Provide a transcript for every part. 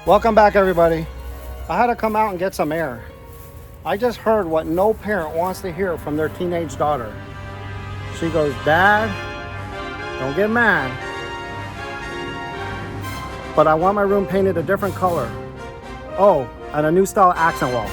Welcome back, everybody. I had to come out and get some air. I just heard what no parent wants to hear from their teenage daughter. She goes, "Dad, don't get mad, but I want my room painted a different color. Oh, and a new style accent wall."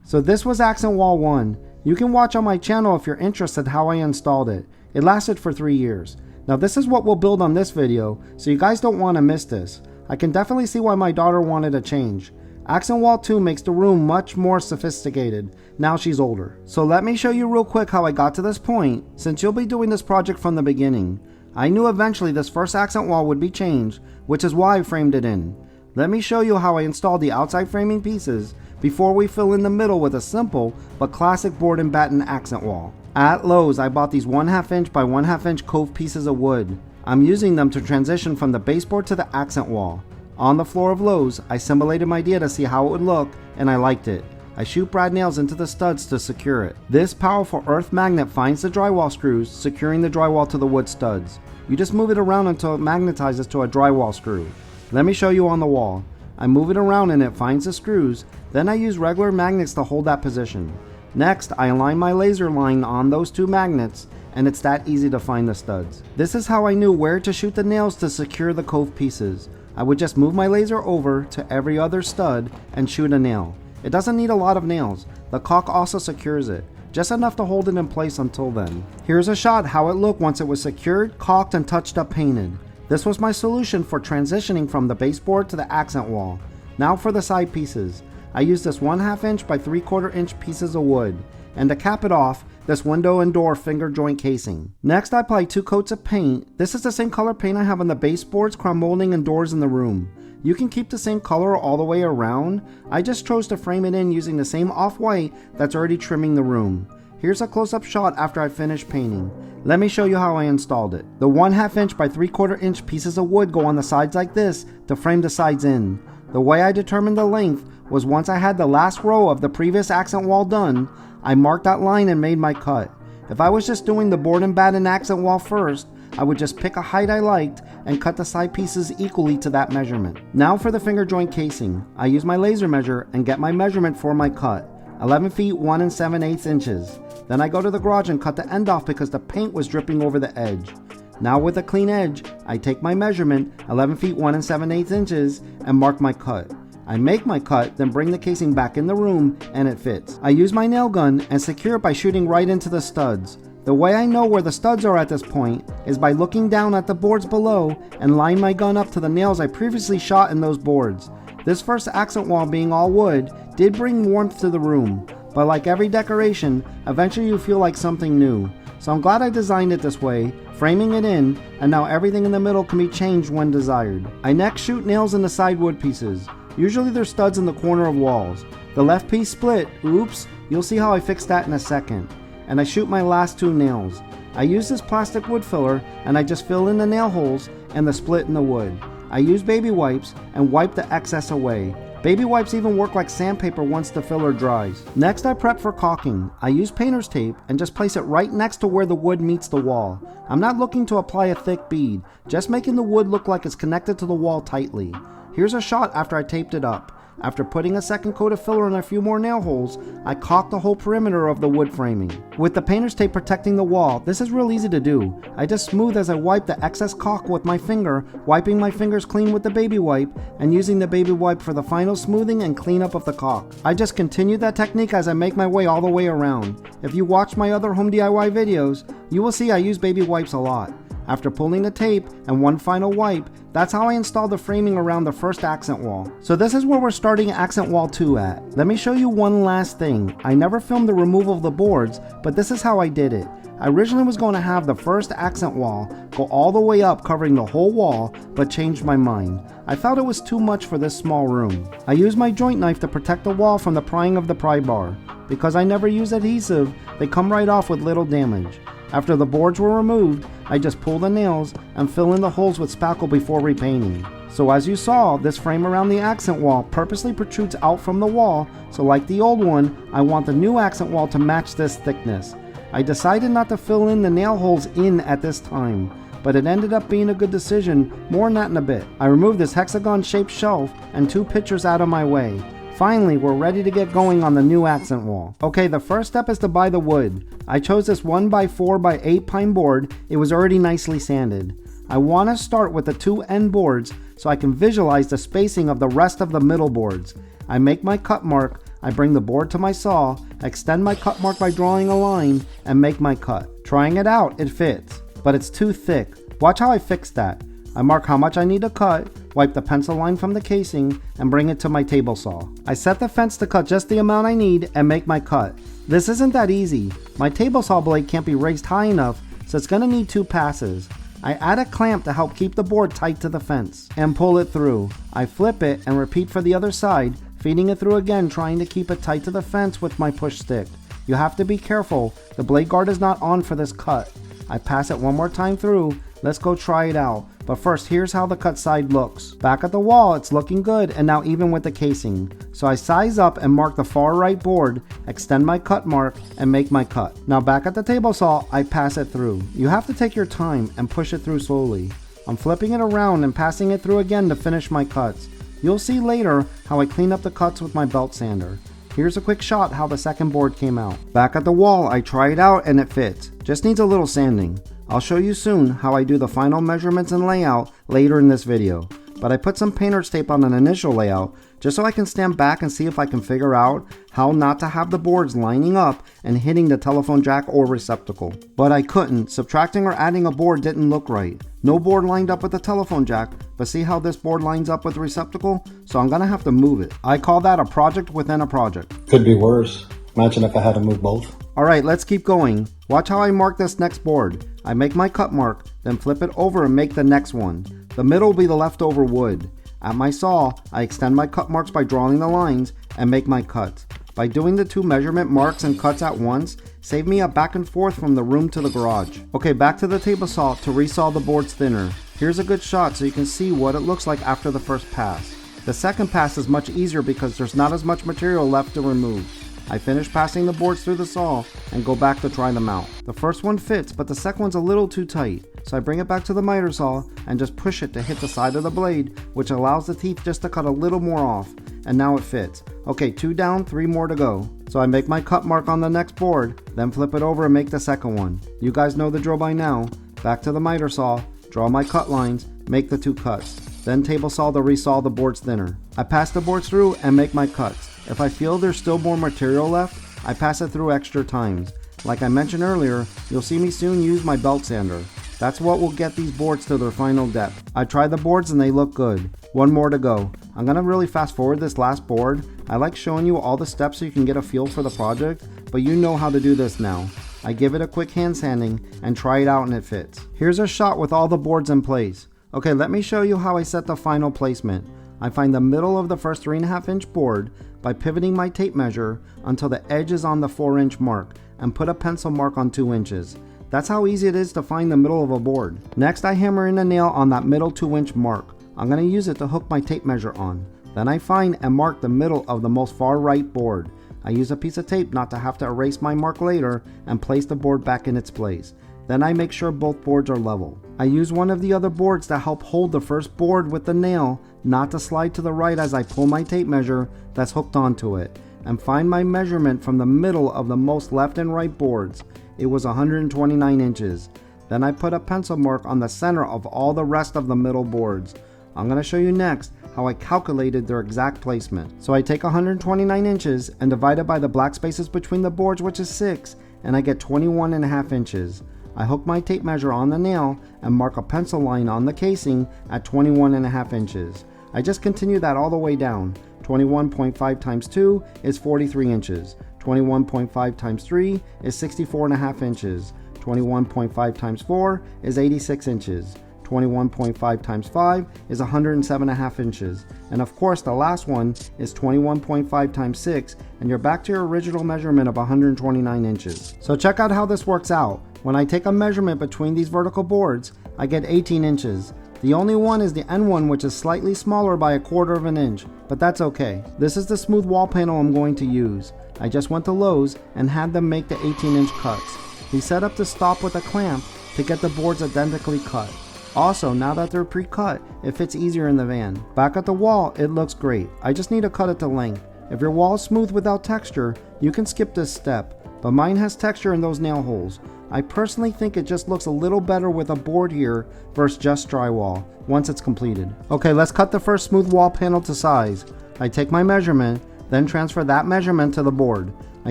So this was accent wall 1. You can watch on my channel if you're interested how I installed it. It lasted for 3 years. Now this is what we'll build on this video, so you guys don't want to miss this. I can definitely see why my daughter wanted a change. Accent wall 2 makes the room much more sophisticated now she's older. So let me show you real quick how I got to this point, since you'll be doing this project from the beginning. I knew eventually this first accent wall would be changed, which is why I framed it in. Let me show you how I installed the outside framing pieces before we fill in the middle with a simple but classic board and batten accent wall. At Lowe's, I bought these 1/2 inch by 1/2 inch cove pieces of wood. I'm using them to transition from the baseboard to the accent wall. On the floor of Lowe's, I simulated my idea to see how it would look, and I liked it. I shoot brad nails into the studs to secure it. This powerful earth magnet finds the drywall screws, securing the drywall to the wood studs. You just move it around until it magnetizes to a drywall screw. Let me show you on the wall. I move it around and it finds the screws, then I use regular magnets to hold that position. Next, I align my laser line on those 2 magnets, and it's that easy to find the studs. This is how I knew where to shoot the nails to secure the cove pieces. I would just move my laser over to every other stud and shoot a nail. It doesn't need a lot of nails. The caulk also secures it, just enough to hold it in place until then. Here's a shot how it looked once it was secured, caulked, and touched up painted. This was my solution for transitioning from the baseboard to the accent wall. Now for the side pieces. I used this 1/2 inch by 3/4 inch pieces of wood, and to cap it off, this window and door finger joint casing. Next, I applied 2 coats of paint. This is the same color paint I have on the baseboards, crown molding, and doors in the room. You can keep the same color all the way around. I just chose to frame it in using the same off-white that's already trimming the room. Here's a close-up shot after I finished painting. Let me show you how I installed it. The 1/2 inch by 3/4 inch pieces of wood go on the sides like this to frame the sides in. The way I determined the length was once I had the last row of the previous accent wall done, I marked that line and made my cut. If I was just doing the board and batten accent wall first, I would just pick a height I liked and cut the side pieces equally to that measurement. Now for the finger joint casing. I use my laser measure and get my measurement for my cut. 11 feet 1 7/8 inches. Then I go to the garage and cut the end off because the paint was dripping over the edge. Now with a clean edge, I take my measurement, 11 feet 1 7/8 inches, and mark my cut. I make my cut, then bring the casing back in the room, and it fits. I use my nail gun and secure it by shooting right into the studs. The way I know where the studs are at this point is by looking down at the boards below and line my gun up to the nails I previously shot in those boards. This first accent wall being all wood did bring warmth to the room, but like every decoration, eventually you feel like something new. So I'm glad I designed it this way, framing it in, and now everything in the middle can be changed when desired. I next shoot nails in the side wood pieces. Usually there's studs in the corner of walls. The left piece split, oops, you'll see how I fixed that in a second. And I shoot my last 2 nails. I use this plastic wood filler and I just fill in the nail holes and the split in the wood. I use baby wipes and wipe the excess away. Baby wipes even work like sandpaper once the filler dries. Next I prep for caulking. I use painter's tape and just place it right next to where the wood meets the wall. I'm not looking to apply a thick bead, just making the wood look like it's connected to the wall tightly. Here's a shot after I taped it up. After putting a second coat of filler and a few more nail holes, I caulked the whole perimeter of the wood framing. With the painter's tape protecting the wall, this is real easy to do. I just smooth as I wipe the excess caulk with my finger, wiping my fingers clean with the baby wipe, and using the baby wipe for the final smoothing and cleanup of the caulk. I just continue that technique as I make my way all the way around. If you watch my other home DIY videos, you will see I use baby wipes a lot. After pulling the tape and one final wipe, that's how I installed the framing around the first accent wall. So this is where we're starting accent wall 2 at. Let me show you one last thing. I never filmed the removal of the boards, but this is how I did it. I originally was going to have the first accent wall go all the way up covering the whole wall, but changed my mind. I felt it was too much for this small room. I used my joint knife to protect the wall from the prying of the pry bar. Because I never use adhesive, they come right off with little damage. After the boards were removed, I just pull the nails and fill in the holes with spackle before repainting. So as you saw, this frame around the accent wall purposely protrudes out from the wall, so like the old one, I want the new accent wall to match this thickness. I decided not to fill in the nail holes in at this time, but it ended up being a good decision. More on that in a bit. I removed this hexagon shaped shelf and 2 pictures out of my way. Finally, we're ready to get going on the new accent wall. Okay, the first step is to buy the wood. I chose this 1x4x8 pine board. It was already nicely sanded. I want to start with the 2 end boards so I can visualize the spacing of the rest of the middle boards. I make my cut mark, I bring the board to my saw, extend my cut mark by drawing a line, and make my cut. Trying it out, it fits, but it's too thick. Watch how I fix that. I mark how much I need to cut, wipe the pencil line from the casing, and bring it to my table saw. I set the fence to cut just the amount I need and make my cut. This isn't that easy. My table saw blade can't be raised high enough, so it's going to need 2 passes. I add a clamp to help keep the board tight to the fence and pull it through. I flip it and repeat for the other side, feeding it through again, trying to keep it tight to the fence with my push stick. You have to be careful, the blade guard is not on for this cut. I pass it one more time through. Let's go try it out. But first, here's how the cut side looks. Back at the wall, it's looking good, and now even with the casing. So I size up and mark the far right board, extend my cut mark, and make my cut. Now back at the table saw, I pass it through. You have to take your time and push it through slowly. I'm flipping it around and passing it through again to finish my cuts. You'll see later how I clean up the cuts with my belt sander. Here's a quick shot how the second board came out. Back at the wall, I try it out and it fits. Just needs a little sanding. I'll show you soon how I do the final measurements and layout later in this video, but I put some painter's tape on an initial layout just so I can stand back and see if I can figure out how not to have the boards lining up and hitting the telephone jack or receptacle. But I couldn't. Subtracting or adding a board didn't look right. No board lined up with the telephone jack, but see how this board lines up with the receptacle? So I'm gonna have to move it. I call that a project within a project. Could be worse. Imagine if I had to move both. Alright, let's keep going. Watch how I mark this next board. I make my cut mark, then flip it over and make the next one. The middle will be the leftover wood. At my saw, I extend my cut marks by drawing the lines and make my cut. By doing the 2 measurement marks and cuts at once, save me a back and forth from the room to the garage. Okay, back to the table saw to resaw the boards thinner. Here's a good shot so you can see what it looks like after the first pass. The second pass is much easier because there's not as much material left to remove. I finish passing the boards through the saw and go back to try them out. The first one fits, but the second one's a little too tight. So I bring it back to the miter saw and just push it to hit the side of the blade, which allows the teeth just to cut a little more off. And now it fits. Okay, 2 down, 3 more to go. So I make my cut mark on the next board, then flip it over and make the second one. You guys know the drill by now. Back to the miter saw, draw my cut lines, make the 2 cuts. Then table saw to resaw the boards thinner. I pass the boards through and make my cuts. If I feel there's still more material left, I pass it through extra times. Like I mentioned earlier, you'll see me soon use my belt sander. That's what will get these boards to their final depth. I tried the boards and they look good. 1 more to go. I'm gonna really fast forward this last board. I like showing you all the steps so you can get a feel for the project, but you know how to do this now. I give it a quick hand sanding and try it out and it fits. Here's a shot with all the boards in place. Okay, let me show you how I set the final placement. I find the middle of the first 3.5 inch board by pivoting my tape measure until the edge is on the 4 inch mark and put a pencil mark on 2 inches. That's how easy it is to find the middle of a board. Next, I hammer in a nail on that middle 2 inch mark. I'm going to use it to hook my tape measure on. Then I find and mark the middle of the most far right board. I use a piece of tape not to have to erase my mark later and place the board back in its place. Then I make sure both boards are level. I use one of the other boards to help hold the first board with the nail, not to slide to the right as I pull my tape measure that's hooked onto it, and find my measurement from the middle of the most left and right boards. It was 129 inches. Then I put a pencil mark on the center of all the rest of the middle boards. I'm going to show you next how I calculated their exact placement. So I take 129 inches and divide it by the black spaces between the boards, which is 6, and I get 21.5 inches. I hook my tape measure on the nail and mark a pencil line on the casing at 21.5 inches. I just continue that all the way down. 21.5 times 2 is 43 inches. 21.5 times 3 is 64.5 inches. 21.5 times 4 is 86 inches. 21.5 times 5 is 107.5 inches. And of course the last one is 21.5 times 6, and you're back to your original measurement of 129 inches. So check out how this works out. When I take a measurement between these vertical boards, I get 18 inches. The only one is the end one, which is slightly smaller by 1/4 of an inch, but that's okay. This is the smooth wall panel I'm going to use. I just went to Lowe's and had them make the 18-inch cuts. He set up the stop with a clamp to get the boards identically cut. Also, now that they're pre-cut, it fits easier in the van. Back at the wall, it looks great. I just need to cut it to length. If your wall is smooth without texture, you can skip this step, but mine has texture in those nail holes. I personally think it just looks a little better with a board here versus just drywall once it's completed. Okay, let's cut the first smooth wall panel to size. I take my measurement, then transfer that measurement to the board. I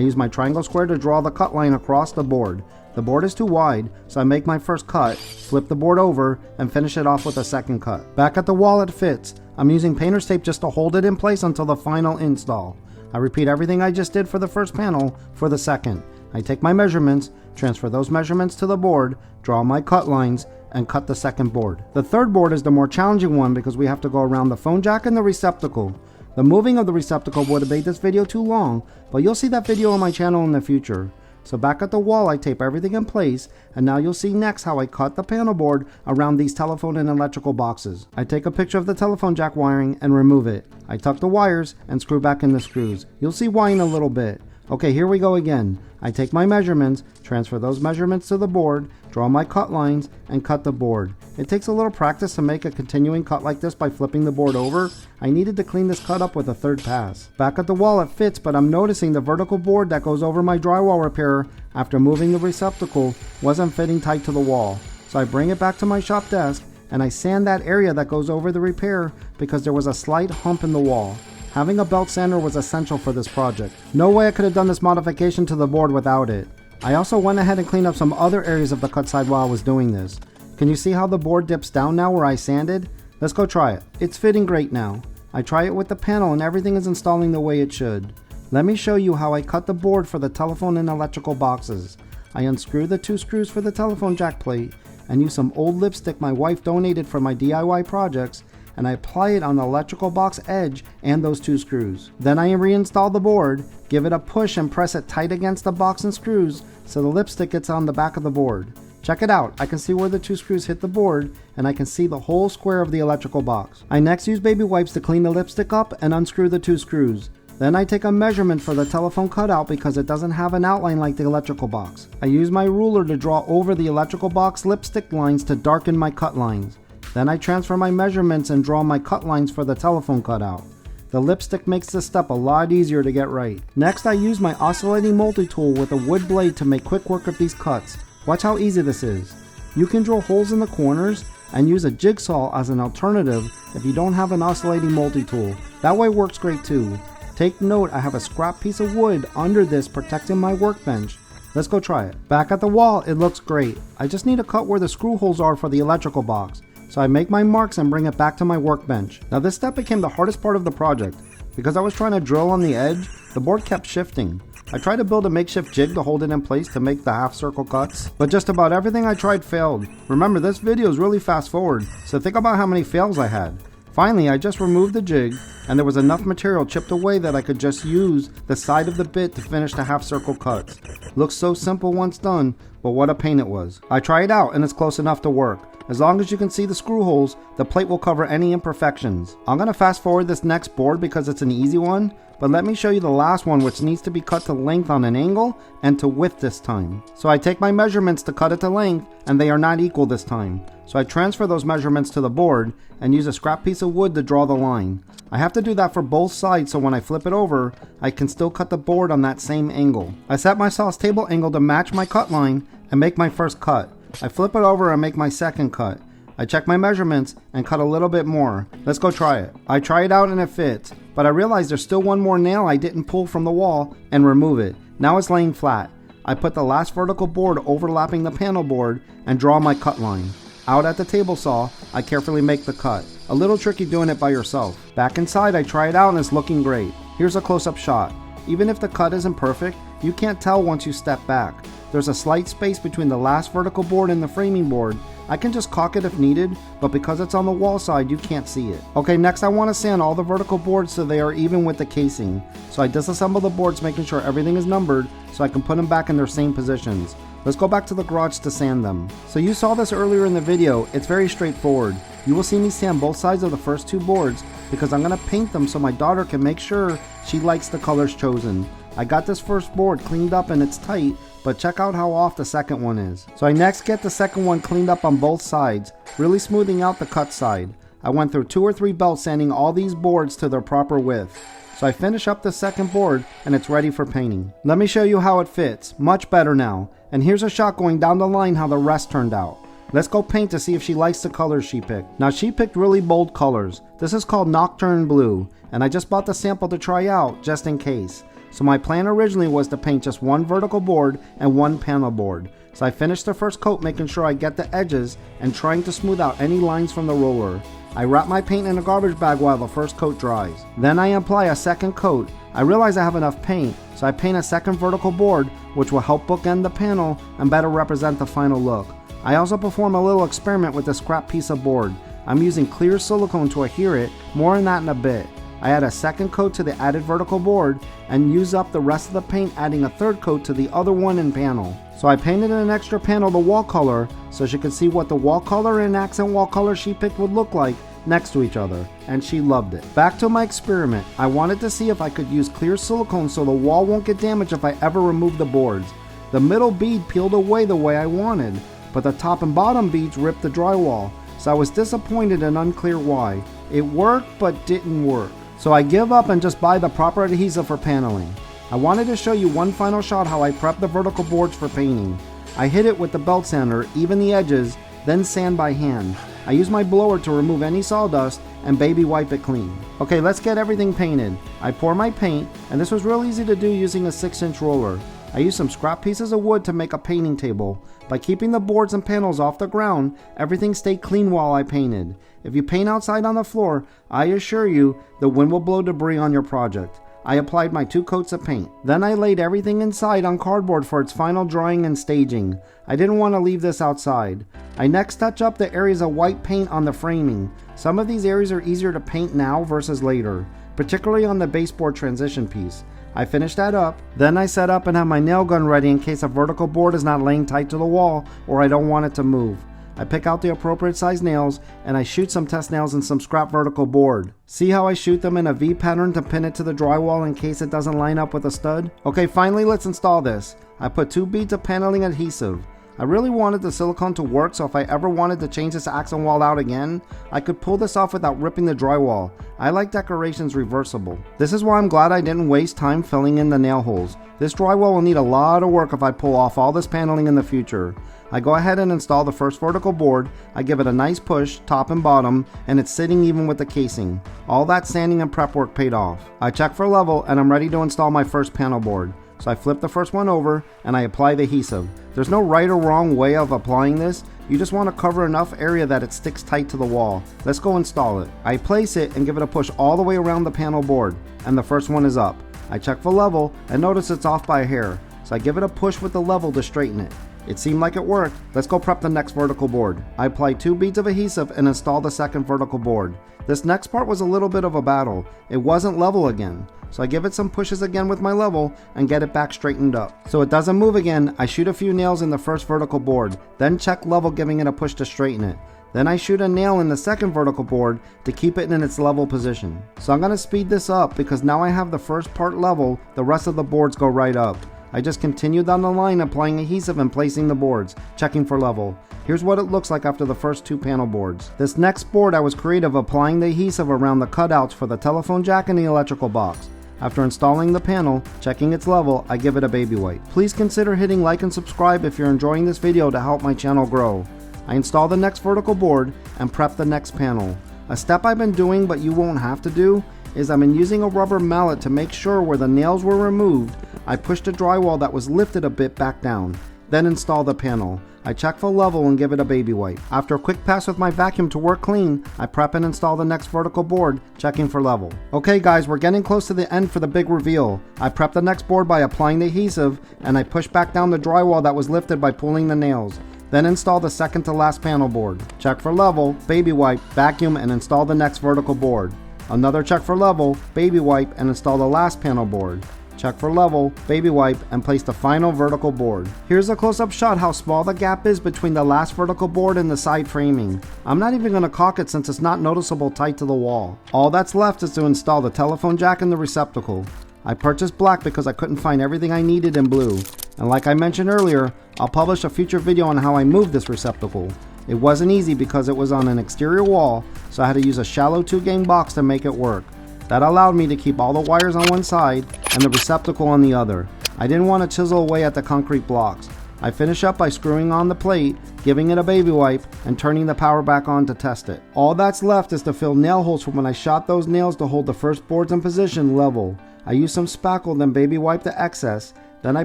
use my triangle square to draw the cut line across the board. The board is too wide, so I make my first cut, flip the board over, and finish it off with a second cut. Back at the wall it fits. I'm using painter's tape just to hold it in place until the final install. I repeat everything I just did for the first panel for the second. I take my measurements, transfer those measurements to the board, draw my cut lines, and cut the second board. The third board is the more challenging one because we have to go around the phone jack and the receptacle. The moving of the receptacle would have made this video too long, but you'll see that video on my channel in the future. So back at the wall I tape everything in place, and now you'll see next how I cut the panel board around these telephone and electrical boxes. I take a picture of the telephone jack wiring and remove it. I tuck the wires and screw back in the screws. You'll see why in a little bit. Okay, here we go again. I take my measurements, transfer those measurements to the board, draw my cut lines, and cut the board. It takes a little practice to make a continuing cut like this by flipping the board over. I needed to clean this cut up with a third pass. Back at the wall it fits, but I'm noticing the vertical board that goes over my drywall repair after moving the receptacle wasn't fitting tight to the wall. So I bring it back to my shop desk and I sand that area that goes over the repair because there was a slight hump in the wall. Having a belt sander was essential for this project. No way I could have done this modification to the board without it. I also went ahead and cleaned up some other areas of the cut side while I was doing this. Can you see how the board dips down now where I sanded? Let's go try it. It's fitting great now. I try it with the panel and everything is installing the way it should. Let me show you how I cut the board for the telephone and electrical boxes. I unscrew the 2 screws for the telephone jack plate and use some old lipstick my wife donated for my DIY projects, and I apply it on the electrical box edge and those 2 screws. Then I reinstall the board, give it a push and press it tight against the box and screws so the lipstick gets on the back of the board. Check it out, I can see where the 2 screws hit the board and I can see the whole square of the electrical box. I next use baby wipes to clean the lipstick up and unscrew the 2 screws. Then I take a measurement for the telephone cutout because it doesn't have an outline like the electrical box. I use my ruler to draw over the electrical box lipstick lines to darken my cut lines. Then I transfer my measurements and draw my cut lines for the telephone cutout. The lipstick makes this step a lot easier to get right. Next I use my oscillating multi-tool with a wood blade to make quick work of these cuts. Watch how easy this is. You can drill holes in the corners and use a jigsaw as an alternative if you don't have an oscillating multi-tool. That way works great too. Take note, I have a scrap piece of wood under this protecting my workbench. Let's go try it. Back at the wall, it looks great. I just need to cut where the screw holes are for the electrical box. So I make my marks and bring it back to my workbench. Now this step became the hardest part of the project. Because I was trying to drill on the edge, the board kept shifting. I tried to build a makeshift jig to hold it in place to make the half circle cuts, but just about everything I tried failed. Remember, this video is really fast forward, so think about how many fails I had. Finally, I just removed the jig, and there was enough material chipped away that I could just use the side of the bit to finish the half circle cuts. Looks so simple once done, but what a pain it was. I try it out and it's close enough to work. As long as you can see the screw holes, the plate will cover any imperfections. I'm going to fast forward this next board because it's an easy one, but let me show you the last one, which needs to be cut to length on an angle and to width this time. So I take my measurements to cut it to length, and they are not equal this time. So I transfer those measurements to the board and use a scrap piece of wood to draw the line. I have to do that for both sides so when I flip it over, I can still cut the board on that same angle. I set my saw's table angle to match my cut line and make my first cut. I flip it over and make my second cut. I check my measurements and cut a little bit more. Let's go try it. I try it out and it fits, but I realize there's still one more nail I didn't pull from the wall and remove it. Now it's laying flat. I put the last vertical board overlapping the panel board and draw my cut line. Out at the table saw, I carefully make the cut. A little tricky doing it by yourself. Back inside, I try it out and it's looking great. Here's a close-up shot. Even if the cut isn't perfect, you can't tell once you step back. There's a slight space between the last vertical board and the framing board. I can just caulk it if needed, but because it's on the wall side, you can't see it. Okay, next I want to sand all the vertical boards so they are even with the casing. So I disassemble the boards, making sure everything is numbered so I can put them back in their same positions. Let's go back to the garage to sand them. So you saw this earlier in the video, it's very straightforward. You will see me sand both sides of the first two boards because I'm going to paint them so my daughter can make sure she likes the colors chosen. I got this first board cleaned up and it's tight, but check out how off the second one is. So I next get the second one cleaned up on both sides, really smoothing out the cut side. I went through 2 or 3 belts sanding all these boards to their proper width. So I finish up the second board and it's ready for painting. Let me show you how it fits, much better now. And here's a shot going down the line how the rest turned out. Let's go paint to see if she likes the colors she picked. Now she picked really bold colors. This is called Nocturne Blue, and I just bought the sample to try out just in case. So my plan originally was to paint just one vertical board and one panel board. So I finished the first coat making sure I get the edges and trying to smooth out any lines from the roller. I wrap my paint in a garbage bag while the first coat dries. Then I apply a second coat. I realize I have enough paint, so I paint a second vertical board which will help bookend the panel and better represent the final look. I also perform a little experiment with this scrap piece of board. I'm using clear silicone to adhere it, more on that in a bit. I add a second coat to the added vertical board and use up the rest of the paint, adding a third coat to the other one in panel. So I painted an extra panel the wall color so she could see what the wall color and accent wall color she picked would look like next to each other, and she loved it. Back to my experiment. I wanted to see if I could use clear silicone so the wall won't get damaged if I ever remove the boards. The middle bead peeled away the way I wanted, but the top and bottom beads ripped the drywall, so I was disappointed and unclear why. It worked but didn't work. So I give up and just buy the proper adhesive for paneling. I wanted to show you one final shot how I prep the vertical boards for painting. I hit it with the belt sander, even the edges, then sand by hand. I use my blower to remove any sawdust and baby wipe it clean. Okay, let's get everything painted. I pour my paint, and this was real easy to do using a 6-inch roller. I used some scrap pieces of wood to make a painting table. By keeping the boards and panels off the ground, everything stayed clean while I painted. If you paint outside on the floor, I assure you the wind will blow debris on your project. I applied my 2 coats of paint. Then I laid everything inside on cardboard for its final drying and staging. I didn't want to leave this outside. I next touch up the areas of white paint on the framing. Some of these areas are easier to paint now versus later, particularly on the baseboard transition piece. I finished that up, then I set up and have my nail gun ready in case a vertical board is not laying tight to the wall or I don't want it to move. I pick out the appropriate size nails and I shoot some test nails in some scrap vertical board. See how I shoot them in a V pattern to pin it to the drywall in case it doesn't line up with a stud? Okay, finally let's install this. I put 2 beads of paneling adhesive. I really wanted the silicone to work, so if I ever wanted to change this accent wall out again, I could pull this off without ripping the drywall. I like decorations reversible. This is why I'm glad I didn't waste time filling in the nail holes. This drywall will need a lot of work if I pull off all this paneling in the future. I go ahead and install the first vertical board. I give it a nice push, top and bottom, and it's sitting even with the casing. All that sanding and prep work paid off. I check for level and I'm ready to install my first panel board. So I flip the first one over and I apply the adhesive. There's no right or wrong way of applying this. You just want to cover enough area that it sticks tight to the wall. Let's go install it. I place it and give it a push all the way around the panel board, and the first one is up. I check for level and notice it's off by a hair. So I give it a push with the level to straighten it. It seemed like it worked. Let's go prep the next vertical board. I apply 2 beads of adhesive and install the second vertical board. This next part was a little bit of a battle. It wasn't level again. So I give it some pushes again with my level and get it back straightened up. So it doesn't move again, I shoot a few nails in the first vertical board, then check level giving it a push to straighten it. Then I shoot a nail in the second vertical board to keep it in its level position. So I'm going to speed this up because now I have the first part level, the rest of the boards go right up. I just continue down the line applying adhesive and placing the boards, checking for level. Here's what it looks like after the first 2 panel boards. This next board I was creative applying the adhesive around the cutouts for the telephone jack and the electrical box. After installing the panel, checking its level, I give it a baby wipe. Please consider hitting like and subscribe if you're enjoying this video to help my channel grow. I install the next vertical board and prep the next panel. A step I've been doing but you won't have to do is I've been using a rubber mallet to make sure where the nails were removed, I pushed the drywall that was lifted a bit back down. Then install the panel. I check for level and give it a baby wipe. After a quick pass with my vacuum to work clean, I prep and install the next vertical board, checking for level. Okay guys, we're getting close to the end for the big reveal. I prep the next board by applying the adhesive, and I push back down the drywall that was lifted by pulling the nails. Then install the second to last panel board. Check for level, baby wipe, vacuum, and install the next vertical board. Another check for level, baby wipe, and install the last panel board. check for level, baby wipe, and place the final vertical board. Here's a close-up shot how small the gap is between the last vertical board and the side framing. I'm not even going to caulk it since it's not noticeable tight to the wall. All that's left is to install the telephone jack and the receptacle. I purchased black because I couldn't find everything I needed in blue. And like I mentioned earlier, I'll publish a future video on how I moved this receptacle. It wasn't easy because it was on an exterior wall, so I had to use a shallow 2-gang box to make it work. That allowed me to keep all the wires on one side and the receptacle on the other. I didn't want to chisel away at the concrete blocks. I finish up by screwing on the plate, giving it a baby wipe, and turning the power back on to test it. All that's left is to fill nail holes from when I shot those nails to hold the first boards in position level. I used some spackle, then baby wiped the excess. Then I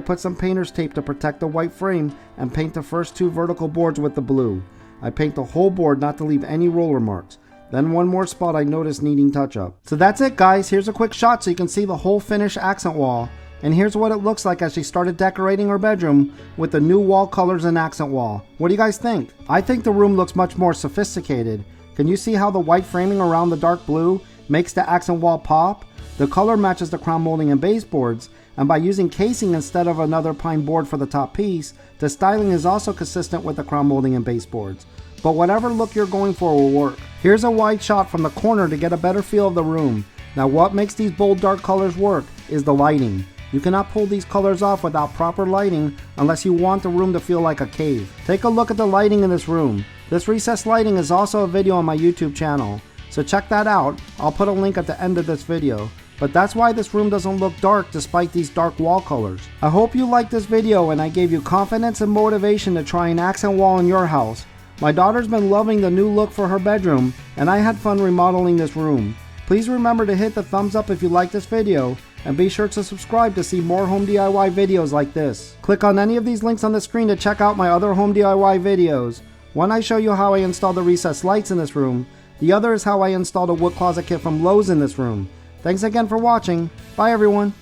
put some painter's tape to protect the white frame and paint the first 2 vertical boards with the blue. I paint the whole board not to leave any roller marks. Then one more spot I noticed needing touch up. So that's it guys, here's a quick shot so you can see the whole finished accent wall. And here's what it looks like as she started decorating her bedroom with the new wall colors and accent wall. What do you guys think? I think the room looks much more sophisticated. Can you see how the white framing around the dark blue makes the accent wall pop? The color matches the crown molding and baseboards, and by using casing instead of another pine board for the top piece, the styling is also consistent with the crown molding and baseboards. But whatever look you're going for will work. Here's a wide shot from the corner to get a better feel of the room. Now what makes these bold dark colors work is the lighting. You cannot pull these colors off without proper lighting unless you want the room to feel like a cave. Take a look at the lighting in this room. This recessed lighting is also a video on my YouTube channel, so check that out. I'll put a link at the end of this video. But that's why this room doesn't look dark despite these dark wall colors. I hope you liked this video and I gave you confidence and motivation to try an accent wall in your house. My daughter's been loving the new look for her bedroom and I had fun remodeling this room. Please remember to hit the thumbs up if you like this video and be sure to subscribe to see more home DIY videos like this. Click on any of these links on the screen to check out my other home DIY videos. One I show you how I installed the recessed lights in this room. The other is how I installed a wood closet kit from Lowe's in this room. Thanks again for watching. Bye everyone.